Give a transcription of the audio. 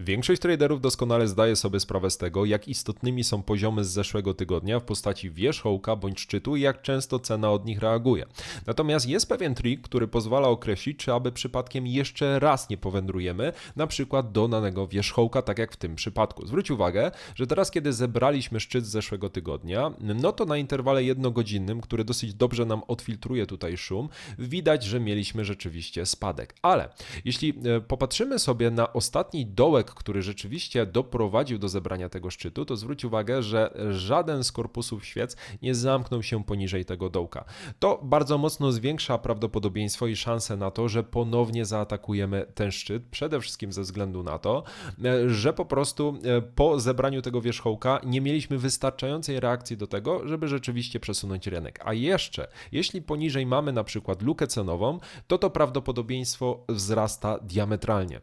Większość traderów doskonale zdaje sobie sprawę z tego, jak istotnymi są poziomy z zeszłego tygodnia w postaci wierzchołka bądź szczytu i jak często cena od nich reaguje. Natomiast jest pewien trik, który pozwala określić, czy aby przypadkiem jeszcze raz nie powędrujemy, na przykład do danego wierzchołka, tak jak w tym przypadku. Zwróć uwagę, że teraz kiedy zebraliśmy szczyt z zeszłego tygodnia, no to na interwale jednogodzinnym, który dosyć dobrze nam odfiltruje tutaj szum, widać, że mieliśmy rzeczywiście spadek. Ale jeśli popatrzymy sobie na ostatni dołek, który rzeczywiście doprowadził do zebrania tego szczytu, to zwróć uwagę, że żaden z korpusów świec nie zamknął się poniżej tego dołka. To bardzo mocno zwiększa prawdopodobieństwo i szanse na to, że ponownie zaatakujemy ten szczyt, przede wszystkim ze względu na to, że po prostu po zebraniu tego wierzchołka nie mieliśmy wystarczającej reakcji do tego, żeby rzeczywiście przesunąć rynek. A jeszcze, jeśli poniżej mamy na przykład lukę cenową, to prawdopodobieństwo wzrasta diametralnie.